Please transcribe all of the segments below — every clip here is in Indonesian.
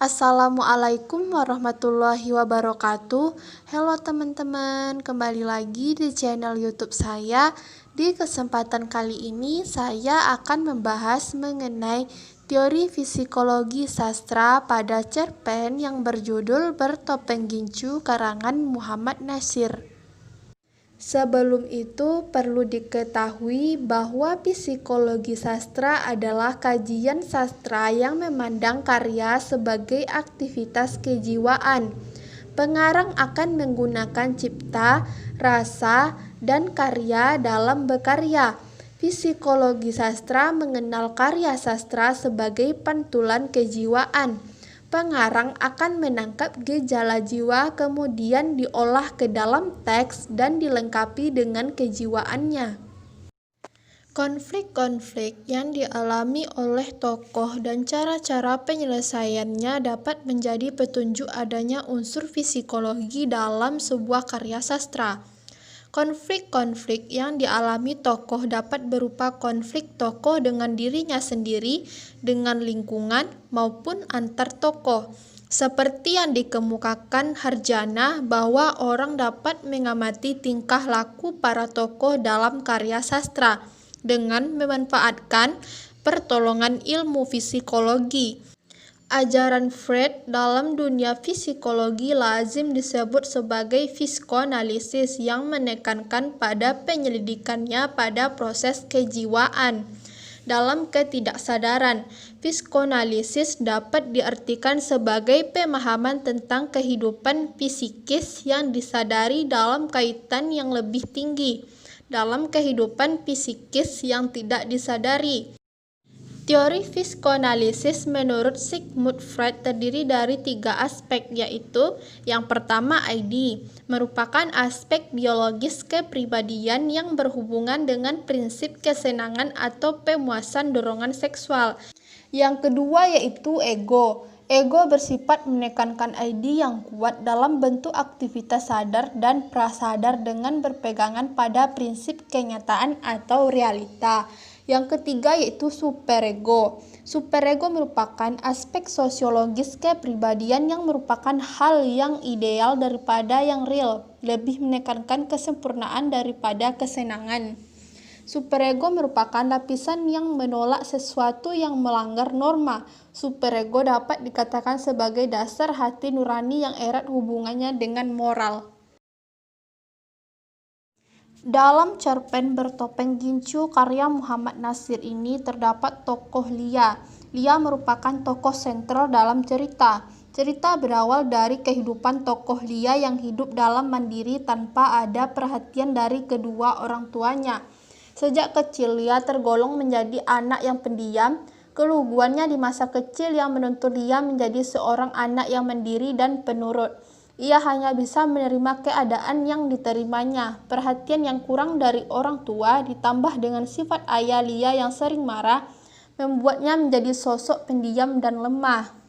Assalamualaikum warahmatullahi wabarakatuh. Halo teman-teman, kembali lagi di channel YouTube saya. Di kesempatan kali ini saya akan membahas mengenai teori psikologi sastra pada cerpen yang berjudul Bertopeng Gincu karangan Muhammad Natsir. Sebelum itu, perlu diketahui bahwa psikologi sastra adalah kajian sastra yang memandang karya sebagai aktivitas kejiwaan. Pengarang akan menggunakan cipta, rasa, dan karya dalam berkarya. Psikologi sastra mengenal karya sastra sebagai pantulan kejiwaan. Pengarang akan menangkap gejala jiwa, kemudian diolah ke dalam teks dan dilengkapi dengan kejiwaannya. Konflik-konflik yang dialami oleh tokoh dan cara-cara penyelesaiannya dapat menjadi petunjuk adanya unsur psikologi dalam sebuah karya sastra. Konflik-konflik yang dialami tokoh dapat berupa konflik tokoh dengan dirinya sendiri, dengan lingkungan, maupun antar tokoh. Seperti yang dikemukakan Harjana bahwa orang dapat mengamati tingkah laku para tokoh dalam karya sastra dengan memanfaatkan pertolongan ilmu psikologi. Ajaran Freud dalam dunia psikologi lazim disebut sebagai psikoanalisis yang menekankan pada penyelidikannya pada proses kejiwaan. Dalam ketidaksadaran, psikoanalisis dapat diartikan sebagai pemahaman tentang kehidupan psikis yang disadari dalam kaitan yang lebih tinggi, dalam kehidupan psikis yang tidak disadari. Teori psikoanalisis menurut Sigmund Freud terdiri dari 3 aspek, yaitu yang pertama ID, merupakan aspek biologis kepribadian yang berhubungan dengan prinsip kesenangan atau pemuasan dorongan seksual. Yang kedua yaitu ego. Ego bersifat menekankan ID yang kuat dalam bentuk aktivitas sadar dan prasadar dengan berpegangan pada prinsip kenyataan atau realita. Yang ketiga yaitu superego. Superego merupakan aspek sosiologis kepribadian yang merupakan hal yang ideal daripada yang real, lebih menekankan kesempurnaan daripada kesenangan. Superego merupakan lapisan yang menolak sesuatu yang melanggar norma. Superego dapat dikatakan sebagai dasar hati nurani yang erat hubungannya dengan moral. Dalam cerpen Bertopeng Gincu karya Muhammad Natsir ini terdapat tokoh Lia. Lia merupakan tokoh sentral dalam cerita. Cerita berawal dari kehidupan tokoh Lia yang hidup dalam mandiri tanpa ada perhatian dari kedua orang tuanya. Sejak kecil Lia tergolong menjadi anak yang pendiam. Keluguannya di masa kecil yang menuntut Lia menjadi seorang anak yang mandiri dan penurut. Ia hanya bisa menerima keadaan yang diterimanya. Perhatian yang kurang dari orang tua ditambah dengan sifat ayah Lia yang sering marah, membuatnya menjadi sosok pendiam dan lemah.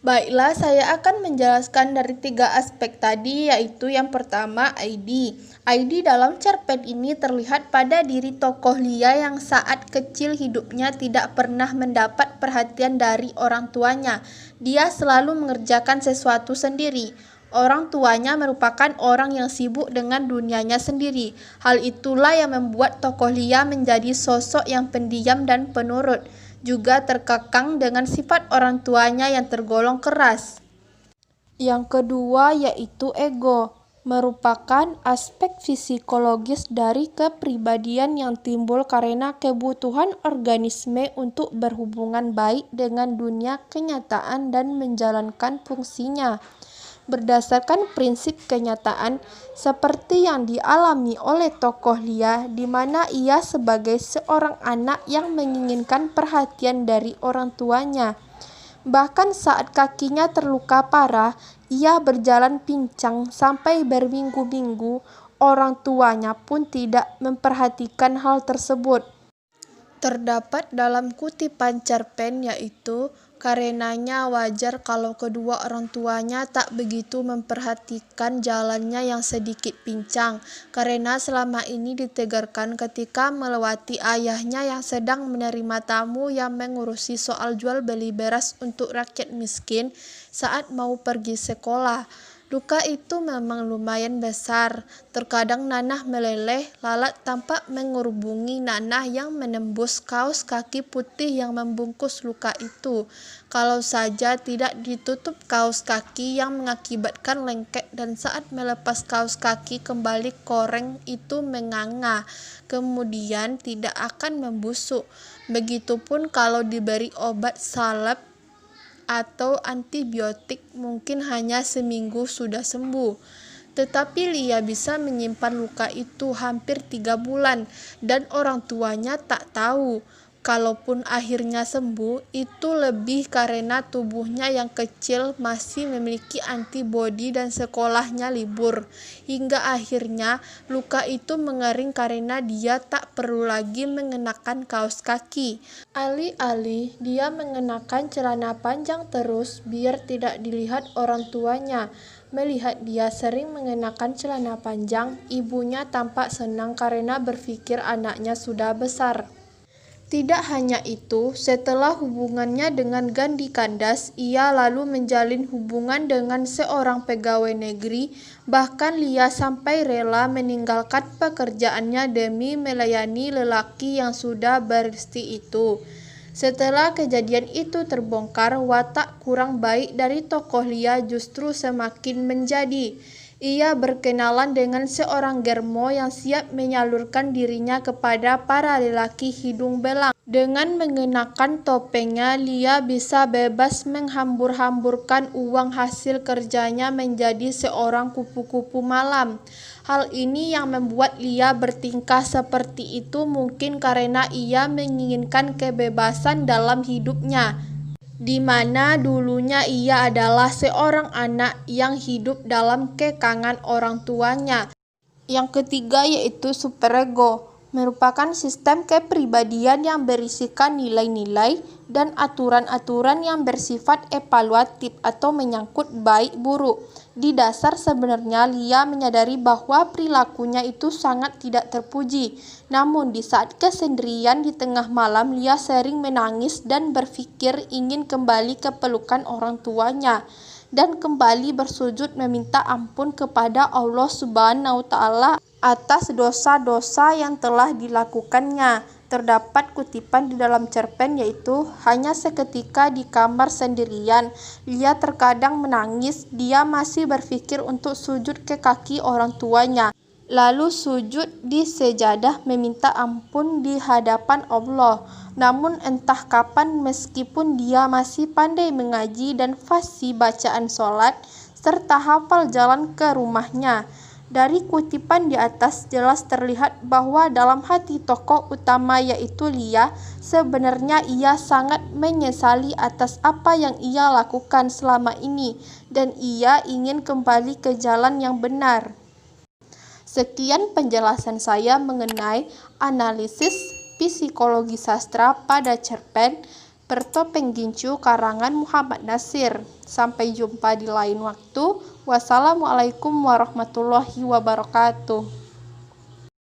Baiklah, saya akan menjelaskan dari 3 aspek tadi, yaitu yang pertama ID. ID dalam cerpen ini terlihat pada diri tokoh Lia yang saat kecil hidupnya tidak pernah mendapat perhatian dari orang tuanya. Dia selalu mengerjakan sesuatu sendiri. Orang tuanya merupakan orang yang sibuk dengan dunianya sendiri. Hal itulah yang membuat tokoh Lia menjadi sosok yang pendiam dan penurut. Juga terkekang dengan sifat orang tuanya yang tergolong keras. Yang kedua yaitu ego, merupakan aspek psikologis dari kepribadian yang timbul karena kebutuhan organisme untuk berhubungan baik dengan dunia kenyataan dan menjalankan fungsinya berdasarkan prinsip kenyataan, seperti yang dialami oleh tokoh Lia, di mana ia sebagai seorang anak yang menginginkan perhatian dari orang tuanya. Bahkan saat kakinya terluka parah, ia berjalan pincang sampai berminggu-minggu. Orang tuanya pun tidak memperhatikan hal tersebut. Terdapat dalam kutipan cerpen yaitu, Karenanya wajar kalau kedua orang tuanya tak begitu memperhatikan jalannya yang sedikit pincang, karena selama ini ditegarkan ketika melewati ayahnya yang sedang menerima tamu yang mengurusi soal jual beli beras untuk rakyat miskin saat mau pergi sekolah. Duka itu memang lumayan besar. Terkadang nanah meleleh, lalat tampak mengerubungi nanah yang menembus kaos kaki putih yang membungkus luka itu. Kalau saja tidak ditutup kaos kaki yang mengakibatkan lengket dan saat melepas kaos kaki kembali koreng itu menganga, kemudian tidak akan membusuk. Begitupun kalau diberi obat salep atau antibiotik mungkin hanya seminggu sudah sembuh. Tetapi Lia bisa menyimpan luka itu hampir 3 bulan dan orang tuanya tak tahu. Kalaupun akhirnya sembuh, itu lebih karena tubuhnya yang kecil masih memiliki antibodi dan sekolahnya libur. Hingga akhirnya luka itu mengering karena dia tak perlu lagi mengenakan kaos kaki. Alih-alih dia mengenakan celana panjang terus biar tidak dilihat orang tuanya. Melihat dia sering mengenakan celana panjang, ibunya tampak senang karena berpikir anaknya sudah besar. Tidak hanya itu, setelah hubungannya dengan Gandhi kandas, ia lalu menjalin hubungan dengan seorang pegawai negeri. Bahkan Lia sampai rela meninggalkan pekerjaannya demi melayani lelaki yang sudah beristri itu. Setelah kejadian itu terbongkar, watak kurang baik dari tokoh Lia justru semakin menjadi. Ia berkenalan dengan seorang germo yang siap menyalurkan dirinya kepada para lelaki hidung belang. Dengan mengenakan topengnya, Lia bisa bebas menghambur-hamburkan uang hasil kerjanya menjadi seorang kupu-kupu malam. Hal ini yang membuat Lia bertingkah seperti itu mungkin karena ia menginginkan kebebasan dalam hidupnya, di mana dulunya ia adalah seorang anak yang hidup dalam kekangan orang tuanya. Yang ketiga yaitu superego, merupakan sistem kepribadian yang berisikan nilai-nilai dan aturan-aturan yang bersifat evaluatif atau menyangkut baik buruk. Di dasar sebenarnya Lia menyadari bahwa perilakunya itu sangat tidak terpuji. Namun di saat kesendirian di tengah malam, Lia sering menangis dan berpikir ingin kembali ke pelukan orang tuanya dan kembali bersujud meminta ampun kepada Allah Subhanahu wa Ta'ala atas dosa-dosa yang telah dilakukannya. Terdapat kutipan di dalam cerpen yaitu, hanya seketika di kamar sendirian, Lia terkadang menangis. Dia masih berpikir untuk sujud ke kaki orang tuanya, lalu sujud di sejadah meminta ampun di hadapan Allah. Namun entah kapan, meskipun dia masih pandai mengaji dan fasih bacaan sholat, serta hafal jalan ke rumahnya, dari kutipan di atas jelas terlihat bahwa dalam hati tokoh utama yaitu Lia, sebenarnya ia sangat menyesali atas apa yang ia lakukan selama ini dan ia ingin kembali ke jalan yang benar. Sekian penjelasan saya mengenai analisis psikologi sastra pada cerpen Bertopeng Gincu karangan Muhammad Natsir. Sampai jumpa di lain waktu. Wassalamualaikum warahmatullahi wabarakatuh.